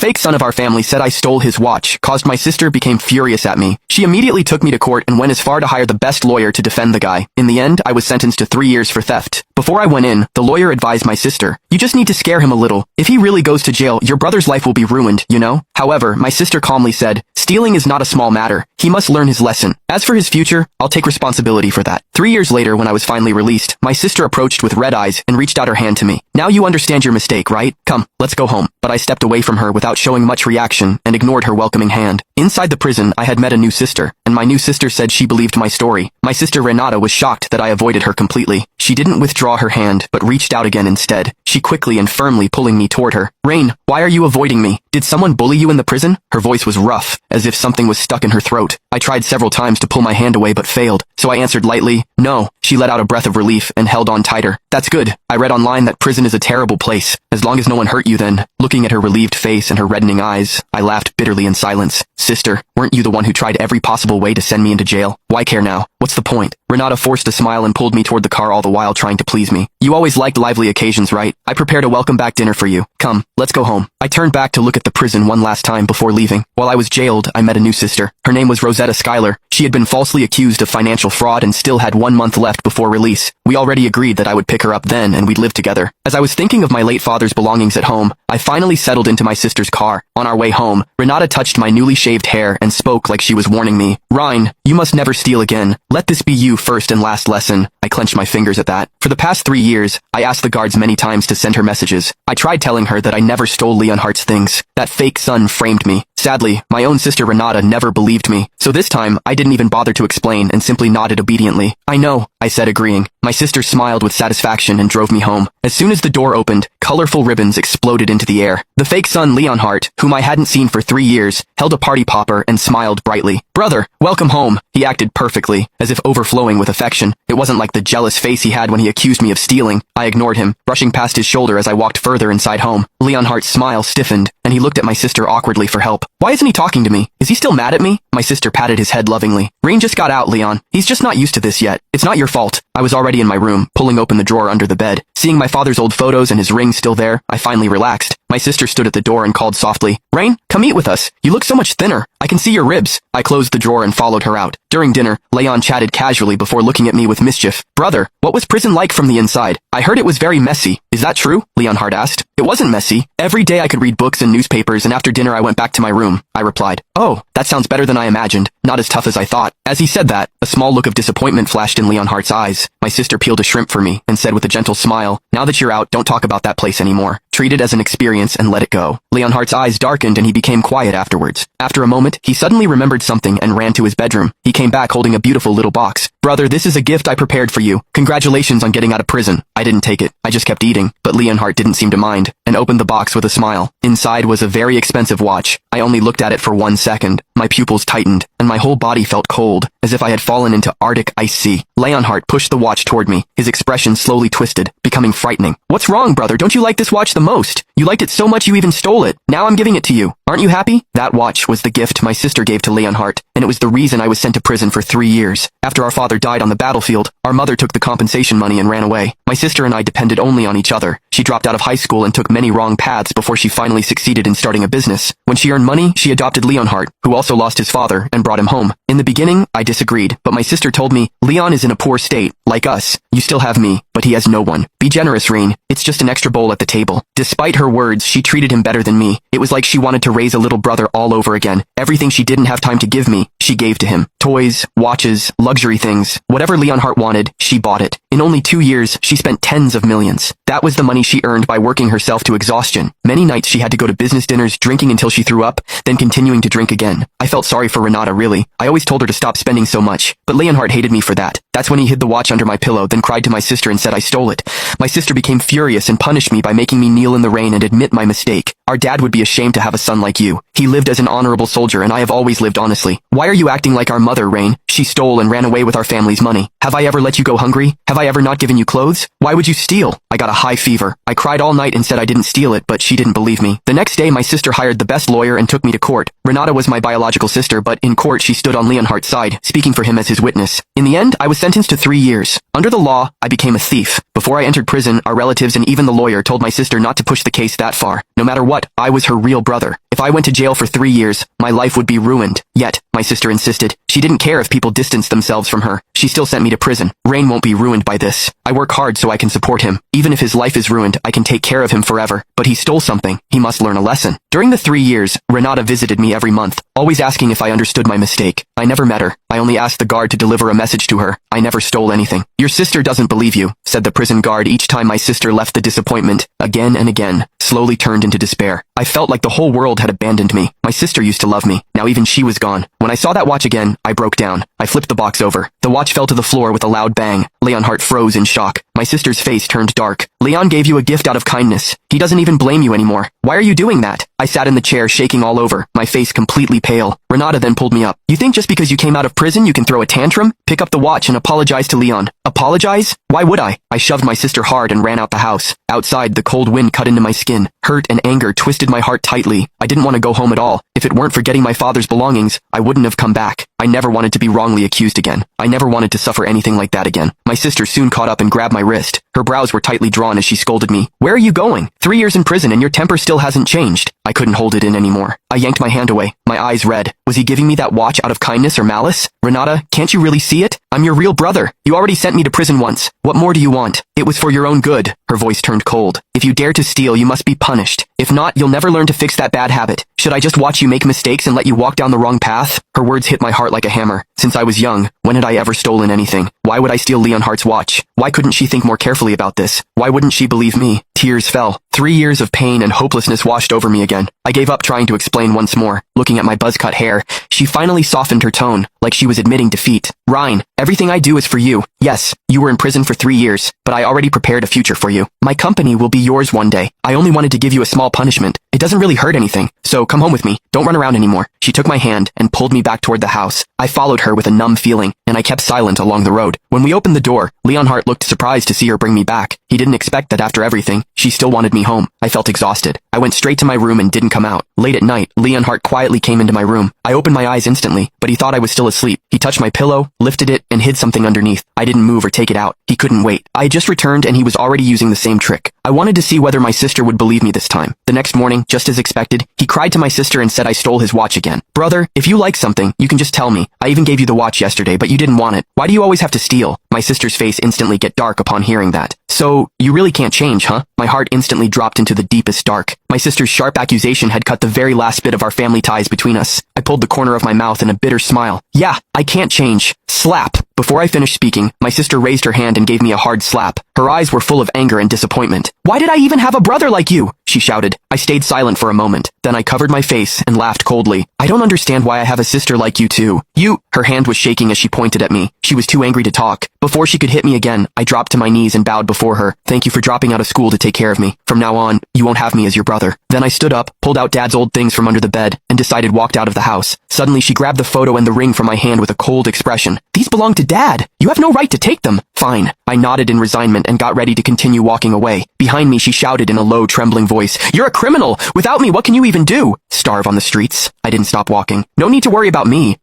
fake son of our family said I stole his watch, caused my sister became furious at me. She immediately took me to court and went as far to hire the best lawyer to defend the guy. In the end, I was sentenced to 3 years for theft. Before I went in, the lawyer advised my sister, "You just need to scare him a little. If he really goes to jail, your brother's life will be ruined, you know?" However, my sister calmly said, "Stealing is not a small matter. He must learn his lesson. As for his future, I'll take responsibility for that." 3 years later, when I was finally released, my sister approached with red eyes and reached out her hand to me. "Now you understand your mistake, right? Come, let's go home." But I stepped away from her without showing much reaction and ignored her welcoming hand. Inside the prison, I had met a new sister, and my new sister said she believed my story. My sister Renata was shocked that I avoided her completely. She didn't withdraw her hand, but reached out again instead. She quickly and firmly pulling me toward her. "Rain, why are you avoiding me? Did someone bully you in the prison?" Her voice was rough, as if something was stuck in her throat. I tried several times to pull my hand away but failed, so I answered lightly, "No." She let out a breath of relief and held on tighter. "That's good. I read online that prison is a terrible place. As long as no one hurt you then." Looking at her relieved face and her reddening eyes, I laughed bitterly in silence. "Sister, weren't you the one who tried every possible way to send me into jail? Why care now? What's the point?" Renata forced a smile and pulled me toward the car, all the while trying to please me. "You always liked lively occasions, right? I prepared a welcome back dinner for you. Come, let's go home." I turned back to look at the prison one last time before leaving. While I was jailed, I met a new sister. Her name was Rosetta Schuyler. She had been falsely accused of financial fraud and still had 1 month left before release. We already agreed that I would pick her up then and we'd live together. As I was thinking of my late father's belongings at home, I finally settled into my sister's car. On our way home, Renata touched my newly shaved hair and spoke like she was warning me. "Ryan, you must never steal again. Let this be you first and last lesson." I clenched my fingers at that. For the past 3 years, I asked the guards many times to send her messages. I tried telling her that I never stole Leonhardt's things. That fake son framed me. Sadly, my own sister Renata never believed me, so this time I didn't even bother to explain and simply nodded obediently. "I know," I said, agreeing. My sister smiled with satisfaction and drove me home. As soon as the door opened, colorful ribbons exploded into the air. The fake son Leonhardt, whom I hadn't seen for 3 years, held a party popper and smiled brightly. "Brother, welcome home." He acted perfectly, as if overflowing with affection. It wasn't like the jealous face he had when he accused me of stealing. I ignored him, brushing past his shoulder as I walked further inside home. Leonhardt's smile stiffened, and he looked at my sister awkwardly for help. "Why isn't he talking to me? Is he still mad at me?" My sister patted his head lovingly. "Rain just got out, Leon. He's just not used to this yet. It's not your fault." I was already in my room, pulling open the drawer under the bed. Seeing my father's old photos and his ring still there, I finally relaxed. My sister stood at the door and called softly, "Rain, come eat with us. You look so much thinner. I can see your ribs." I closed the drawer and followed her out. During dinner, Leon chatted casually before looking at me with mischief. "Brother, what was prison like from the inside? I heard it was very messy. Is that true?" Leonhardt asked. "It wasn't messy. Every day I could read books and newspapers, and after dinner I went back to my room," I replied. "Oh, that sounds better than I imagined. Not as tough as I thought." As he said that, a small look of disappointment flashed in Leonhardt's eyes. My sister peeled a shrimp for me and said with a gentle smile, "Now that you're out, don't talk about that place anymore. Treat it as an experience and let it go." Leonhardt's eyes darkened and he became quiet afterwards. After a moment, he suddenly remembered something and ran to his bedroom. He came back holding a beautiful little box. "Brother, this is a gift I prepared for you. Congratulations on getting out of prison." I didn't take it. I just kept eating, but Leonhardt didn't seem to mind, and opened the box with a smile. Inside was a very expensive watch. I only looked at it for 1 second. My pupils tightened, and my whole body felt cold, as if I had fallen into Arctic ice sea. Leonhardt pushed the watch toward me, his expression slowly twisted, becoming frightening. "What's wrong, brother? Don't you like this watch the most? You liked it so much you even stole it. Now I'm giving it to you. Aren't you happy?" That watch was the gift my sister gave to Leonhardt, and it was the reason I was sent to prison for 3 years. After our father died on the battlefield, our mother took the compensation money and ran away. My sister and I depended only on each other. She dropped out of high school and took many wrong paths before she finally succeeded in starting a business. When she earned money, she adopted Leonhardt, who also lost his father, and brought him home. In the beginning, I disagreed, but my sister told me, "Leon is in a poor state, like us. You still have me, but he has no one. Be generous, Rain. It's just an extra bowl at the table." Despite her words, she treated him better than me. It was like she wanted to raise a little brother all over again. Everything she didn't have time to give me, she gave to him. Toys, watches, luxury things. Whatever Leonhardt wanted, she bought it. In only 2 years, she spent tens of millions. That was the money she earned by working herself to exhaustion. Many nights she had to go to business dinners, drinking until she threw up, then continuing to drink again. I felt sorry for Renata, really. I always told her to stop spending so much, but Leonhardt hated me for that. That's when he hid the watch under my pillow, then cried to my sister and said I stole it. My sister became furious and punished me by making me kneel in the rain and admit my mistake. "Our dad would be ashamed to have a son like you. He lived as an honorable soldier and I have always lived honestly. Why are you acting like our mother, Rain? She stole and ran away with our family's money. Have I ever let you go hungry? Have I ever not given you clothes? Why would you steal?" I got a high fever. I cried all night and said I didn't steal it, but she didn't believe me. The next day, my sister hired the best lawyer and took me to court. Renata was my biological sister, but in court she stood on Leonhardt's side, speaking for him as his witness. In the end, I was sentenced to 3 years. Under the law, I became a thief. Before I entered prison, our relatives and even the lawyer told my sister not to push the case that far. No matter what, I was her real brother. If I went to jail for 3 years, my life would be ruined. Yet, my sister insisted. She didn't care if people distanced themselves from her. She still sent me to prison. Rain won't be ruined by this. I work hard so I can support him. Even if his life is ruined, I can take care of him forever. But he stole something. He must learn a lesson. During the 3 years, Renata visited me every month, always asking if I understood my mistake. I never met her. I only asked the guard to deliver a message to her. I never stole anything. Your sister doesn't believe you, said the prison guard each time my sister left. The disappointment, again and again, slowly turned into despair. I felt like the whole world had abandoned me. My sister used to love me. Now even she was gone. When I saw that watch again, I broke down. I flipped the box over. The watch fell to the floor with a loud bang. Leonhardt froze in shock. My sister's face turned dark. Leon gave you a gift out of kindness. He doesn't even blame you anymore. Why are you doing that? I sat in the chair shaking all over, my face completely pale. Renata then pulled me up. You think just because you came out of prison you can throw a tantrum? Pick up the watch and apologize to Leon. Apologize? Why would I? I shoved my sister hard and ran out the house. Outside, the cold wind cut into my skin. Hurt and anger twisted my heart tightly. I didn't want to go home at all. If it weren't for getting my father's belongings, I wouldn't have come back. I never wanted to be wrongly accused again. I never wanted to suffer anything like that again. My sister soon caught up and grabbed my wrist. Her brows were tightly drawn as she scolded me. Where are you going? 3 years in prison and your temper still hasn't changed. I couldn't hold it in anymore. I yanked my hand away, my eyes red. Was he giving me that watch out of kindness or malice? Renata, can't you really see it? I'm your real brother. You already sent me to prison once. What more do you want? It was for your own good. Her voice turned cold. If you dare to steal, you must be punished. If not, you'll never learn to fix that bad habit. Should I just watch you make mistakes and let you walk down the wrong path? Her words hit my heart like a hammer. Since I was young, when had I ever stolen anything? Why would I steal Leonhardt's watch? Why couldn't she think more carefully about this? Why wouldn't she believe me? Tears fell. 3 years of pain and hopelessness washed over me again. I gave up trying to explain once more. Looking at my buzz-cut hair, she finally softened her tone, like she was admitting defeat. Ryan, everything I do is for you. Yes, you were in prison for 3 years, but I already prepared a future for you. My company will be yours one day. I only wanted to give you a small punishment. It doesn't really hurt anything, so come home with me. Don't run around anymore. She took my hand and pulled me back toward the house. I followed her with a numb feeling, and I kept silent along the road. When we opened the door, Leonhardt looked surprised to see her bring me back. He didn't expect that after everything, she still wanted me home. I felt exhausted. I went straight to my room and didn't come out. Late at night, Leonhardt quietly came into my room. I opened my eyes instantly, but he thought I was still asleep. He touched my pillow, lifted it, and hid something underneath. I didn't move or take it out. He couldn't wait. I had just returned and he was already using the same trick. I wanted to see whether my sister would believe me this time. The next morning, just as expected, he cried to my sister and said I stole his watch again. Brother, if you like something, you can just tell me. I even gave you the watch yesterday, but you didn't want it. Why do you always have to steal? My sister's face instantly get dark upon hearing that. So, you really can't change, huh? My heart instantly dropped into the deepest dark. My sister's sharp accusation had cut the very last bit of our family ties between us. I pulled the corner of my mouth in a bitter smile. Yeah, I can't change. Slap. Before I finished speaking, my sister raised her hand and gave me a hard slap. Her eyes were full of anger and disappointment. Why did I even have a brother like you? She shouted. I stayed silent for a moment. Then I covered my face and laughed coldly. I don't understand why I have a sister like you too. You... Her hand was shaking as she pointed at me. She was too angry to talk. Before she could hit me again, I dropped to my knees and bowed before her. Thank you for dropping out of school to take care of me. From now on, you won't have me as your brother. Then I stood up, pulled out Dad's old things from under the bed, and decided walked out of the house. Suddenly she grabbed the photo and the ring from my hand with a cold expression. These belong to Dad. You have no right to take them. Fine. I nodded in resignment and got ready to continue walking away. Behind me she shouted in a low, trembling voice, You're a criminal! Without me, what can you even do? Starve on the streets? I didn't stop walking. No need to worry about me.